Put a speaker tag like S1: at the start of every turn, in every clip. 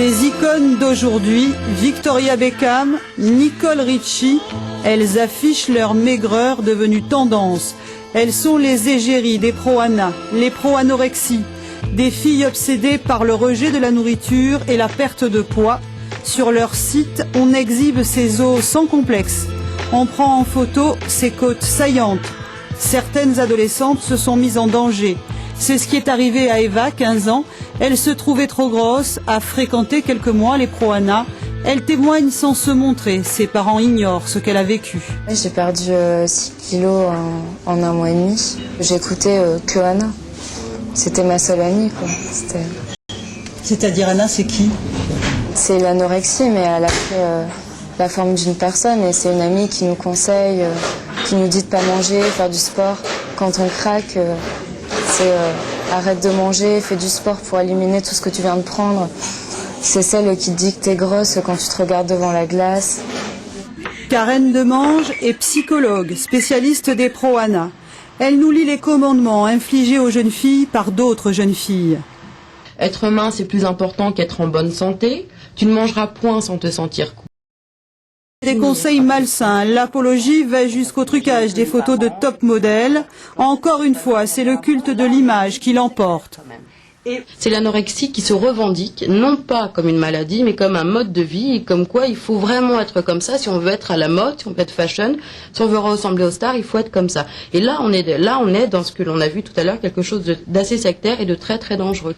S1: Des icônes d'aujourd'hui, Victoria Beckham, Nicole Richie, elles affichent leur maigreur devenue tendance. Elles sont les égéries des pro-ANA, les pro-anorexie, des filles obsédées par le rejet de la nourriture et la perte de poids. Sur leur site, on exhibe ses os sans complexe. On prend en photo ses côtes saillantes. Certaines adolescentes se sont mises en danger. C'est ce qui est arrivé à Eva, 15 ans. Elle se trouvait trop grosse, a fréquenté quelques mois les pro-ANA. Elle témoigne sans se montrer. Ses parents ignorent ce qu'elle a vécu.
S2: J'ai perdu 6 kilos en un mois et demi. J'écoutais que Anna. C'était ma seule amie, quoi.
S1: C'est-à-dire Anna, c'est qui?
S2: C'est l'anorexie, mais elle a pris la forme d'une personne. Et c'est une amie qui nous conseille, qui nous dit de pas manger, faire du sport. Quand on craque, c'est arrête de manger, fais du sport pour éliminer tout ce que tu viens de prendre. C'est celle qui te dit que t'es grosse quand tu te regardes devant la glace.
S1: Karen Demange est psychologue, spécialiste des pro-ANA. Elle nous lit les commandements infligés aux jeunes filles par d'autres jeunes filles.
S3: Être mince est plus important qu'être en bonne santé. Tu ne mangeras point sans te sentir cool.
S1: Des conseils malsains, l'apologie va jusqu'au trucage des photos de top modèles. Encore une fois, c'est le culte de l'image qui l'emporte.
S3: C'est l'anorexie qui se revendique, non pas comme une maladie, mais comme un mode de vie, et comme quoi il faut vraiment être comme ça, si on veut être à la mode, si on veut être fashion, si on veut ressembler aux stars, il faut être comme ça. Et là, on est dans ce que l'on a vu tout à l'heure, quelque chose d'assez sectaire et de très très dangereux.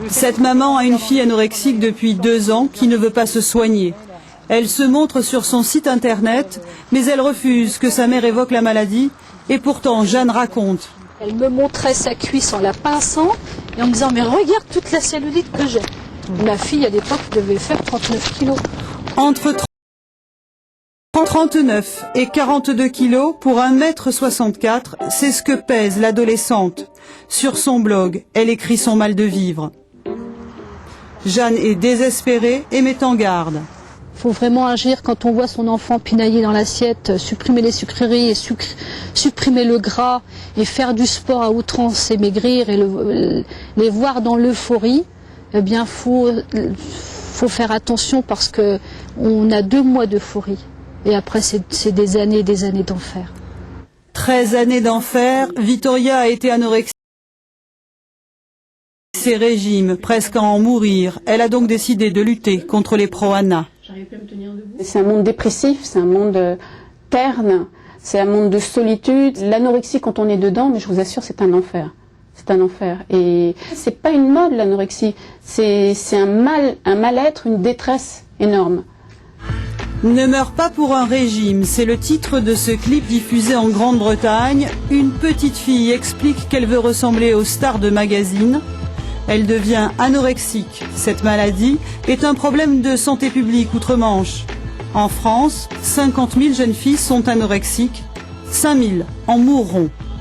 S1: Cette maman a une fille anorexique depuis 2 ans qui ne veut pas se soigner. Elle se montre sur son site internet, mais elle refuse que sa mère évoque la maladie, et pourtant Jeanne raconte.
S4: Elle me montrait sa cuisse en la pinçant et en me disant « mais regarde toute la cellulite que j'ai ». Ma fille à l'époque devait faire 39 kilos.
S1: Entre 39 et 42 kilos pour 1,64 m, c'est ce que pèse l'adolescente. Sur son blog, elle écrit son mal de vivre. Jeanne est désespérée et met en garde.
S4: Il faut vraiment agir quand on voit son enfant pinailler dans l'assiette, supprimer les sucreries et supprimer le gras et faire du sport à outrance et maigrir et les voir dans l'euphorie. Eh bien, faut faire attention parce que on a 2 mois d'euphorie et après c'est des années d'enfer.
S1: 13 années d'enfer, Victoria a été anorexique. Ses régimes, presque à en mourir. Elle a donc décidé de lutter contre les pro-ANA.
S5: C'est un monde dépressif, c'est un monde terne, c'est un monde de solitude. L'anorexie, quand on est dedans, mais je vous assure, c'est un enfer. C'est un enfer. Et c'est pas une mode, l'anorexie. C'est un mal-être, une détresse énorme.
S1: Ne meurs pas pour un régime, c'est le titre de ce clip diffusé en Grande-Bretagne. Une petite fille explique qu'elle veut ressembler aux stars de magazines. Elle devient anorexique. Cette maladie est un problème de santé publique outre-Manche. En France, 50 000 jeunes filles sont anorexiques. 5 000 en mourront.